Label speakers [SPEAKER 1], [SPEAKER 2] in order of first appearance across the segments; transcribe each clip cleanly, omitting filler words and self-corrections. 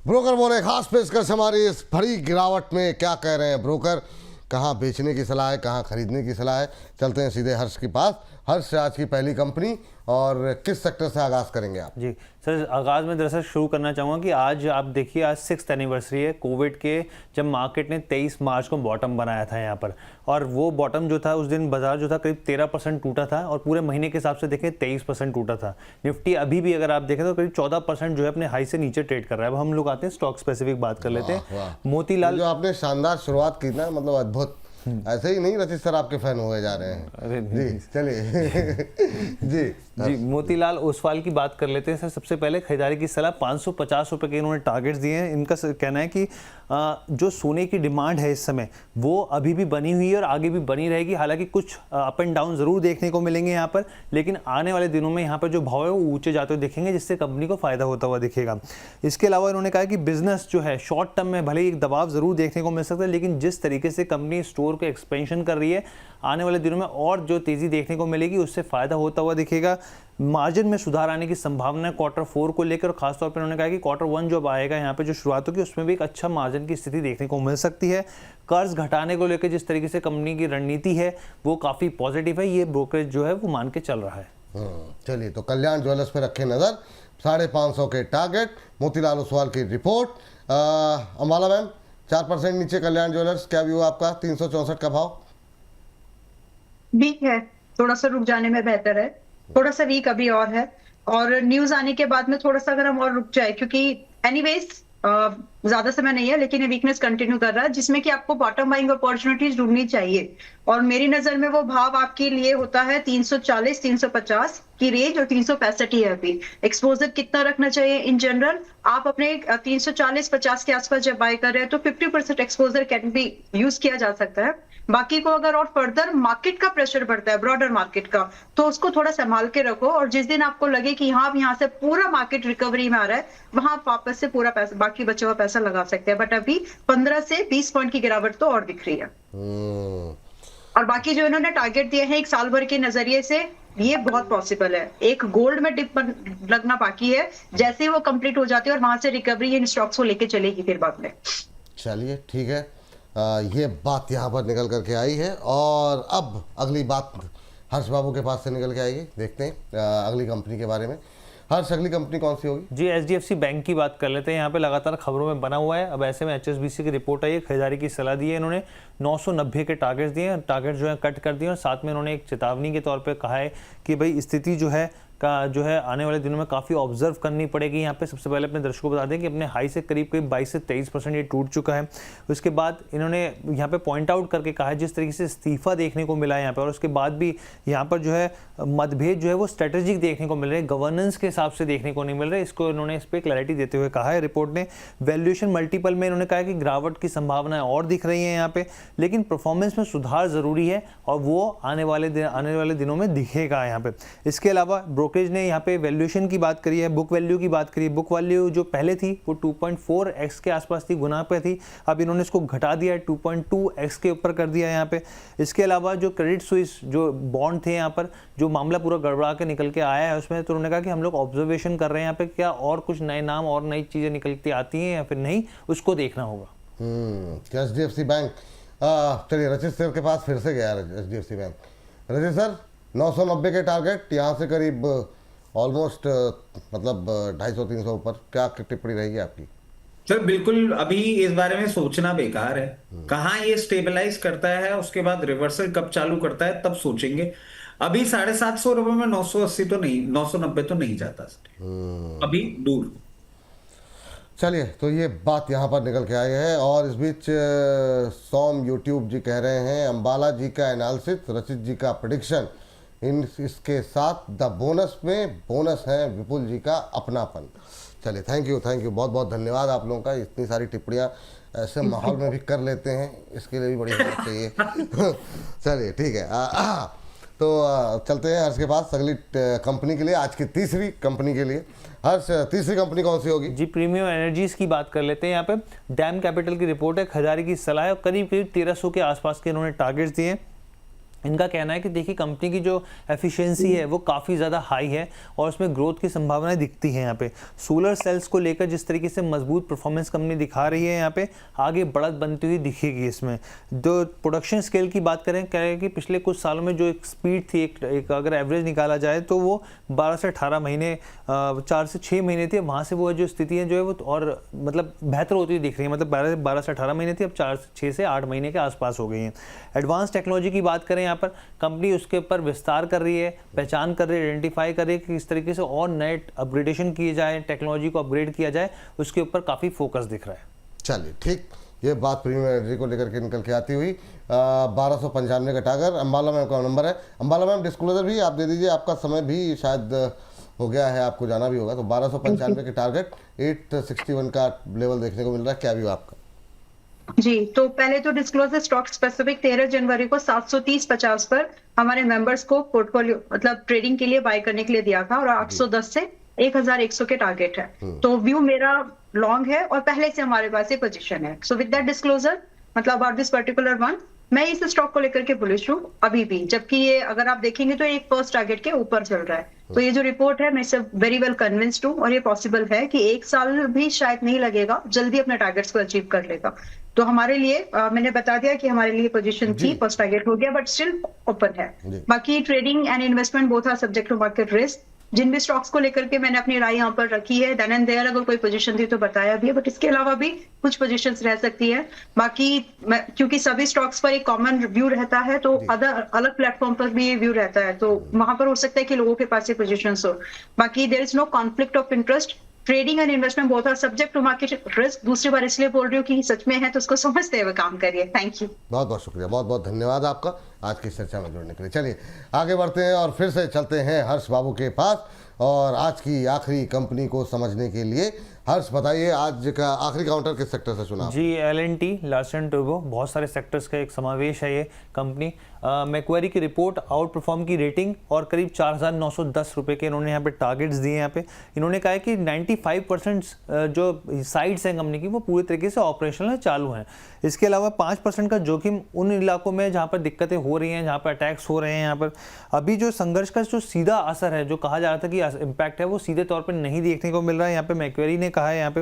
[SPEAKER 1] Broker बोले खास पेशकश हमारी इस बड़ी गिरावट में। क्या कह रहे हैं ब्रोकर, कहाँ बेचने की सलाह है, कहाँ खरीदने की सलाह है? चलते हैं सीधे हर्ष के पास। हर्ष, आज की पहली कंपनी और किस सेक्टर से आगाज़ करेंगे आप?
[SPEAKER 2] जी सर, आगाज़ में दरअसल शुरू करना चाहूँगा कि आज आप देखिए, आज 6th एनिवर्सरी है कोविड के, जब मार्केट ने 23 मार्च को बॉटम बनाया था यहाँ पर, और वो बॉटम जो था उस दिन बाजार जो था करीब 13% टूटा था, और पूरे महीने के हिसाब से देखें 23% टूटा था। निफ्टी अभी भी अगर आप देखें तो करीब 14% जो है अपने हाई से नीचे ट्रेड कर रहा है। अब हम लोग आते हैं स्टॉक स्पेसिफिक बात कर लेते हैं। मोतीलाल,
[SPEAKER 1] जो आपने शानदार शुरुआत की ना, मतलब अद्भुत। ऐसे ही नहीं रचित सर आपके फैन हुए जा रहे हैं।
[SPEAKER 2] अरे
[SPEAKER 1] जी चलिए जी
[SPEAKER 2] मोतीलाल ओसवाल की बात कर लेते हैं सर। सबसे पहले खरीदारी की सलाह, 550 रुपये के इन्होंने टारगेट्स दिए हैं। इनका कहना है कि जो सोने की डिमांड है इस समय वो अभी भी बनी हुई है और आगे भी बनी रहेगी। हालांकि कुछ अप एंड डाउन जरूर देखने को मिलेंगे यहाँ पर, लेकिन आने वाले दिनों में यहाँ पर जो भाव है वो ऊंचे जाते हुए दिखेंगे, जिससे कंपनी को फायदा होता हुआ दिखेगा। इसके अलावा इन्होंने कहा कि बिजनेस जो है शॉर्ट टर्म में भले ही एक दबाव जरूर देखने को मिल सकता है, लेकिन जिस तरीके से कंपनी स्टोर को एक्सपेंशन कर रही है, आने वाले दिनों में और जो तेजी देखने को मिलेगी उससे फायदा होता हुआ दिखेगा। मार्जिन में सुधार आने की संभावना है Q4 को लेकर। खासतौर पर उन्होंने कहा कि Q1 जो अब आएगा यहाँ पे जो शुरुआत होगी उसमें भी एक अच्छा मार्जिन की स्थिति देखने को मिल सकती है। कर्ज घटाने को लेकर जिस तरीके से कंपनी की रणनीति है वो काफ़ी पॉजिटिव है, ये ब्रोकरेज जो है वो मान के चल रहा है।
[SPEAKER 1] चलिए, तो कल्याण ज्वेलर्स पे रखें नज़र। 550 के टारगेट, मोतीलाल ओसवाल की रिपोर्ट। अम्बाला मैम, 4% नीचे कल्याण ज्वेलर्स, क्या व्यू आपका? 364 का भाव
[SPEAKER 3] वीक है, थोड़ा सा रुक जाने में बेहतर है। थोड़ा सा वीक अभी और है, और न्यूज आने के बाद में थोड़ा सा अगर हम और रुक जाए, क्योंकि एनीवेज ज्यादा समय नहीं है, लेकिन ये वीकनेस कंटिन्यू कर रहा है, जिसमें कि आपको बॉटम बाइंग अपॉर्चुनिटीज ढूंढनी चाहिए। और मेरी नजर में वो भाव आपके लिए होता है 340 350 की रेंज, और 365 ही है अभी। एक्सपोजर कितना रखना चाहिए इन जनरल? आप अपने 340-50 के आसपास जब बाय कर रहे हैं तो 50% एक्सपोजर कैन बी यूज किया जा सकता है। बाकी को अगर और फर्दर मार्केट का प्रेशर बढ़ता है, ब्रॉडर मार्केट का, तो उसको थोड़ा संभाल के रखो, और जिस दिन आपको लगे कि हाँ यहाँ से पूरा मार्केट रिकवरी में आ रहा है, वहां आप वापस से पूरा पैसा, बाकी बचा हुआ पैसा लगा सकते हैं। बट अभी 15 से 20 पॉइंट की गिरावट तो और दिख रही है। और बाकी जो इन्होंने टारगेट दिए हैं एक साल भर के नजरिए से, ये बहुत पॉसिबल है। एक गोल्ड में डिप लगना बाकी है, जैसे ही वो कंप्लीट हो जाती है और वहां से रिकवरी इन स्टॉक्स को लेके चलेगी फिर बाद में।
[SPEAKER 1] चलिए ठीक है, ये बात यहाँ पर निकल करके आई है, और अब अगली बात हर्ष बाबू के पास से निकल के आएगी। देखते हैं अगली कंपनी के बारे में। हर्ष, अगली कंपनी कौन सी होगी?
[SPEAKER 2] जी, HDFC बैंक की बात कर लेते हैं। यहाँ पे लगातार खबरों में बना हुआ है। अब ऐसे में HSBC की रिपोर्ट आई है, खरीदारी की सलाह दी है इन्होंने। 990 के टारगेट्स दिए, टारगेट जो है कट कर दिए, और साथ में इन्होंने एक चेतावनी के तौर पे कहा है कि भाई स्थिति जो है जो है आने वाले दिनों में काफ़ी ऑब्जर्व करनी पड़ेगी। यहाँ पे सबसे पहले अपने दर्शकों को बता दें कि अपने हाई से करीब 22 से 23% ये टूट चुका है। उसके बाद इन्होंने यहाँ पे पॉइंट आउट करके कहा है जिस तरीके से इस्तीफा देखने को मिला है यहाँ पे, और उसके बाद भी यहाँ पर जो है मतभेद जो है वो स्ट्रेटेजिक देखने को मिल रहे हैं, गवर्नेंस के हिसाब से देखने को नहीं मिल रहे। इसको इन्होंने इस पर क्लैरिटी देते हुए कहा है रिपोर्ट ने। वैल्यूएशन मल्टीपल में इन्होंने कहा है कि गिरावट की संभावनाएं और दिख रही हैं यहाँ पे, लेकिन परफॉर्मेंस में सुधार जरूरी है, और वो आने वाले दिनों में दिखेगा यहाँ पे। इसके अलावा ब्रोकरेज ने यहाँ पे वैल्यूएशन की बात करी है, बुक वैल्यू की बात करी है। बुक वैल्यू जो पहले थी वो 2.4x के आसपास थी, गुना पे थी। अब इन्होंने इसको घटा दिया, 2.2x के ऊपर कर दिया यहाँ पे। इसके अलावा जो क्रेडिट स्विस जो बॉन्ड थे यहाँ पर, जो मामला पूरा गड़बड़ा के निकल के आया है उसमें, तो उन्होंने कहा कि हम लोग ऑब्जर्वेशन कर रहे हैं यहाँ पे, क्या और कुछ नए नाम और नई चीजें निकलती आती हैं या फिर नहीं, उसको देखना होगा।
[SPEAKER 1] HDFC बैंक, चलिए रचित सर के पास फिर से गया HDFC बैंक। रचित सर, 990 के टारगेट, यहाँ से करीब ऑलमोस्ट मतलब 250-300 ऊपर, क्या टिप्पणी रहेगी आपकी?
[SPEAKER 4] सर बिल्कुल, अभी इस बारे में सोचना बेकार है। कहाँ ये स्टेबलाइज करता है, उसके बाद रिवर्सल कब चालू करता है तब सोचेंगे। अभी 750 रुपए में 980 तो नहीं, 990 तो नहीं जाता सर, अभी दूर।
[SPEAKER 1] चलिए, तो ये बात यहाँ पर निकल के आई है, और इस बीच सोम यूट्यूब जी कह रहे हैं अम्बाला जी का एनालिसिस, रचित जी का प्रेडिक्शन, इसके साथ द बोनस में बोनस है विपुल जी का अपनापन। चलिए, थैंक यू, बहुत बहुत धन्यवाद आप लोगों का। इतनी सारी टिप्पणियाँ ऐसे माहौल में भी कर लेते हैं, इसके लिए भी बड़ी हिम्मत चाहिए। चलिए ठीक है, तो चलते हैं हर्ष के पास अगली कंपनी के लिए, आज की तीसरी कंपनी के लिए। हर्ष, तीसरी कंपनी कौन सी होगी?
[SPEAKER 2] जी, प्रीमियम एनर्जीज की बात कर लेते हैं। यहाँ पे डैम कैपिटल की रिपोर्ट है, खरीदारी की सलाह है, और करीब 1300 के आसपास के इन्होंने टारगेट्स दिए हैं। इनका कहना है कि देखिए कंपनी की जो एफिशिएंसी है वो काफ़ी ज़्यादा हाई है और उसमें ग्रोथ की संभावनाएं दिखती हैं। यहाँ पे सोलर सेल्स को लेकर जिस तरीके से मजबूत परफॉर्मेंस कंपनी दिखा रही है, यहाँ पे आगे बढ़त बनती हुई दिखेगी। इसमें जो प्रोडक्शन स्केल की बात करें, कह रहे हैं कि पिछले कुछ सालों में जो एक स्पीड थी, एक अगर एवरेज निकाला जाए तो वो 12 से 18 महीने 4 से 6 महीने थी। वहाँ से वो जो स्थिति है जो है वो और मतलब बेहतर होती दिख रही है। मतलब 12 से 18 महीने थी, अब 6 से 8 महीने के आसपास हो गई हैं। एडवांस टेक्नोलॉजी की बात करें, पर कंपनी उसके ऊपर विस्तार कर रही है, पहचान कर रही है, आइडेंटिफाई कर रही है कि किस तरीके से और नए अपग्रेडेशन किए जाए, टेक्नोलॉजी को अपग्रेड किया जाए, उसके ऊपर काफ़ी फोकस दिख रहा है।
[SPEAKER 1] चलिए ठीक, ये बात प्रीमियम एनर्जी को लेकर के निकल के आती हुई 1295 का टारगेट। अंबाला मैम का नंबर है। अंबाला मैम डिस्क्लोजर भी आप दे दीजिए, आपका समय भी शायद हो गया है, आपको जाना भी होगा। तो 1295 के टारगेट 861 का लेवल देखने को मिल रहा है, क्या व्यू आपका?
[SPEAKER 3] जी, तो पहले तो डिस्क्लोजर स्टॉक स्पेसिफिक 13 जनवरी को 730.50 पर हमारे मेंबर्स को पोर्टफोलियो मतलब ट्रेडिंग के लिए बाय करने के लिए दिया था और 810 से 1100 के टारगेट है। तो व्यू मेरा लॉन्ग है और पहले से हमारे पास ये पोजीशन है। सो विद दैट डिस्क्लोजर मतलब अबाउट दिस पर्टिकुलर वन, मैं इस स्टॉक को लेकर के बुलिश हूँ अभी भी, जबकि ये अगर आप देखेंगे तो एक फर्स्ट टारगेट के ऊपर चल रहा है। तो ये जो रिपोर्ट है मैं इससे वेरी वेल कन्विंस्ड हूँ और ये पॉसिबल है कि 1 साल भी शायद नहीं लगेगा, जल्दी अपने टारगेट्स को अचीव कर लेगा। तो हमारे लिए मैंने बता दिया कि हमारे लिए पोजीशन थी, फर्स्ट टारगेट हो गया बट स्टिल ओपन है। बाकी trading and investment both are subject to market risk. जिन भी स्टॉक्स को लेकर के मैंने अपनी राय यहाँ पर रखी है, देन एंड देयर अगर कोई पोजीशन थी तो बताया भी है, बट इसके अलावा भी कुछ पोजीशंस रह सकती है। बाकी क्योंकि सभी स्टॉक्स पर एक कॉमन व्यू रहता है तो अलग प्लेटफॉर्म पर भी ये व्यू रहता है, तो वहां पर हो सकता है कि लोगों के पास ये पोजीशंस हो। बाकी there is no conflict of interest. Trading and investment both are subject to market risk. दूसरी बार इसलिए बोल रही हूँ कि सच में है तो उसको समझते हुए काम करिए। थैंक यू,
[SPEAKER 1] बहुत बहुत शुक्रिया, बहुत बहुत धन्यवाद आपका आज की चर्चा में जुड़ने के लिए। चलिए आगे बढ़ते हैं और फिर से चलते हैं हर्ष बाबू के पास और आज की आखिरी कंपनी को समझने के लिए। हर्ष बताइए, आज का आखिरी काउंटर किस सेक्टर से चुना?
[SPEAKER 2] जी, L&T, लार्सन टोब्रो, बहुत सारे सेक्टर्स का एक समावेश है ये कंपनी। मैक्वेरी की रिपोर्ट, आउट परफॉर्म की रेटिंग और करीब 4,910 रुपये के इन्होंने यहाँ पे टारगेट्स दिए। यहाँ पे इन्होंने कहा है कि 95% जो साइट्स हैं कंपनी की वो पूरे तरीके से ऑपरेशनल है, चालू हैं। इसके अलावा 5% का जोखिम उन इलाकों में जहाँ पर दिक्कतें हो रही हैं, जहाँ पर अटैक्स हो रहे हैं। यहाँ पर अभी जो संघर्ष का जो सीधा असर है, जो कहा जा रहा था कि इम्पैक्ट है, वो सीधे तौर पर नहीं देखने को मिल रहा है। यहाँ पे मैक्वेरी ने कहा है, यहाँ पे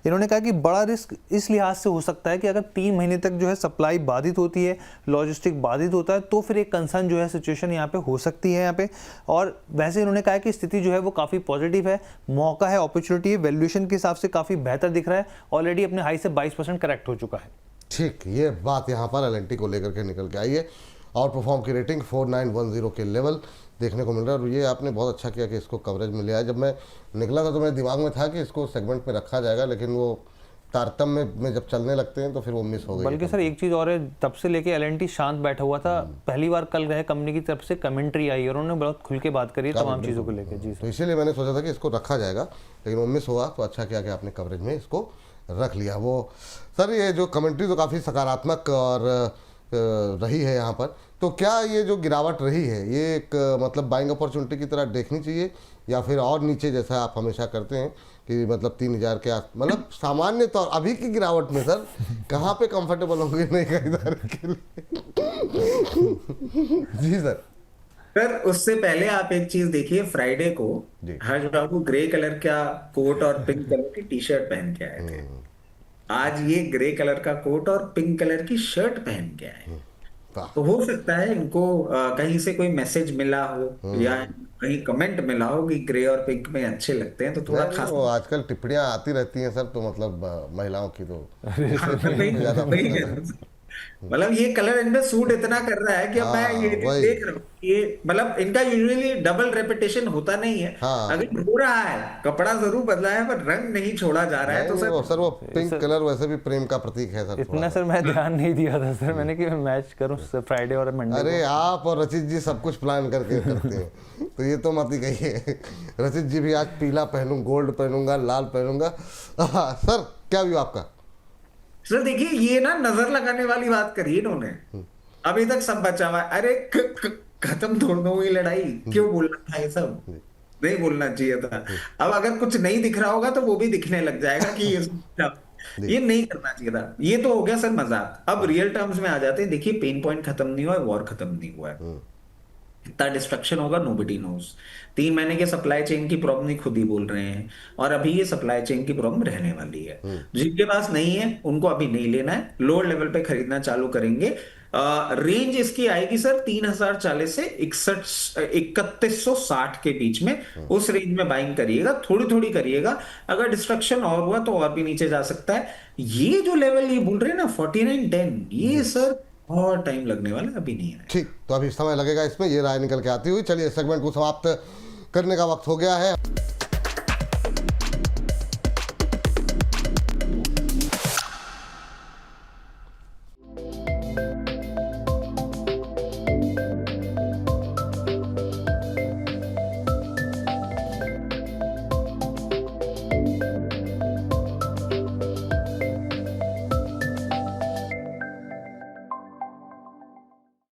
[SPEAKER 2] इन्होंने कहा कि बड़ा रिस्क इस लिहाज से हो सकता है कि अगर 3 महीने तक जो है सप्लाई बाधित होती है, लॉजिस्टिक बाधित होता है, तो फिर एक कंसर्न जो है सिचुएशन यहाँ पे हो सकती है यहाँ पे। और वैसे इन्होंने कहा कि स्थिति जो है वो काफ़ी पॉजिटिव है, मौका है, अपॉर्चुनिटी है, वैल्यूएशन के हिसाब से काफ़ी बेहतर दिख रहा है, ऑलरेडी अपने हाई से 22% करेक्ट हो चुका है।
[SPEAKER 1] ठीक, ये बात यहाँ पर L&T को लेकर के निकल के आई है। आउट परफॉर्म की रेटिंग 4910 के लेवल देखने को मिल रहा है और ये आपने बहुत अच्छा किया कि इसको कवरेज में लिया है। जब मैं निकला था तो मेरे दिमाग में था कि इसको सेगमेंट में रखा जाएगा, लेकिन वो तारतम्य में जब चलने लगते हैं तो फिर वो मिस हो गई।
[SPEAKER 2] बल्कि सर एक चीज़ और है, तब से लेके L&T शांत बैठा हुआ था। पहली बार कल गए कंपनी की तरफ से कमेंट्री आई और उन्होंने बहुत खुल के बात करी तमाम चीज़ों को लेकर। जी
[SPEAKER 1] तो इसीलिए मैंने सोचा था कि इसको रखा जाएगा, लेकिन वो मिस हुआ। तो अच्छा किया कि आपने कवरेज में इसको रख लिया। वो सर ये जो कमेंट्री तो काफ़ी सकारात्मक और रही है यहाँ पर, तो क्या ये जो गिरावट रही है ये एक मतलब बाइंग अपॉर्चुनिटी की तरह देखनी चाहिए या फिर और नीचे जैसा आप हमेशा करते हैं कि मतलब 3000 के आस, मतलब सामान्य तौर अभी की गिरावट में सर कहाँ पे कंफर्टेबल होंगे नए खरीदार के लिए? जी सर,
[SPEAKER 4] उससे पहले आप एक चीज देखिए, फ्राइडे को हर्ष बाबू ग्रे कलर का कोट और पिंक कलर की टी शर्ट पहन के आए थे। आज ये ग्रे कलर का कोट और पिंक कलर की शर्ट पहन के आए। तो हो सकता है इनको कहीं से कोई मैसेज मिला हो या कहीं कमेंट मिला हो कि ग्रे और पिंक में अच्छे लगते हैं, तो थोड़ा खास।
[SPEAKER 1] वो आजकल टिप्पणियां आती रहती हैं सर, तो मतलब महिलाओं की तो
[SPEAKER 4] मतलब ये कलर इनमें सूट इतना कर रहा है कि अब मैं ये देख रहा हूँ, ये मतलब इनका यूजुअली डबल रेपिटेशन होता नहीं है। अगर हो रहा है, कपड़ा जरूर बदला है पर रंग नहीं छोड़ा जा रहा है। तो
[SPEAKER 1] सर वो पिंक कलर वैसे भी प्रेम का प्रतीक है सर।
[SPEAKER 2] इतना सर मैं ध्यान नहीं दिया था सर, मैंने कि मैच करूं फ्राइडे और मंडे।
[SPEAKER 1] अरे आप और रचित जी सब कुछ प्लान करके करते हैं, तो ये तो मत ही कहिए। रचित जी भी आज पीला पहनूं, गोल्ड पहनूंगा, लाल पहनूंगा। सर क्या व्यू आपका?
[SPEAKER 4] सर देखिए, ये ना नजर लगाने वाली बात करी इन्होंने, अभी तक सब बचा हुआ है। अरे खत्म थोड़ा हुई लड़ाई, क्यों बोलना था ये सब? नहीं बोलना चाहिए था। अब अगर कुछ नहीं दिख रहा होगा तो वो भी दिखने लग जाएगा कि ये नहीं करना चाहिए था। ये तो हो गया सर मजाक। अब रियल टर्म्स में आ जाते हैं। देखिए पेन पॉइंट खत्म नहीं हुआ है, वॉर खत्म नहीं हुआ है, कितना डिस्ट्रक्शन होगा नोबडी नोज। 3 महीने के सप्लाई चेन की प्रॉब्लम नहीं, खुद ही बोल रहे हैं। और अभी ये सप्लाई चेन की प्रॉब्लम रहने वाली है। जिनके पास नहीं है उनको अभी नहीं लेना है, लोअर लेवल पे खरीदना चालू करेंगे। रेंज इसकी आएगी सर 3040 से 3160 के बीच में। उस रेंज में बाइंग करिएगा, थोड़ी थोड़ी करिएगा। अगर डिस्ट्रक्शन और हुआ तो और भी नीचे जा सकता है। ये जो लेवल ये बोल रहे हैं ना 4910, ये सर और टाइम लगने वाला है, अभी नहीं है।
[SPEAKER 1] ठीक, तो अभी समय लगेगा इसमें, ये राय निकल के आती हुई। चलिए सेगमेंट को समाप्त करने का वक्त हो गया है।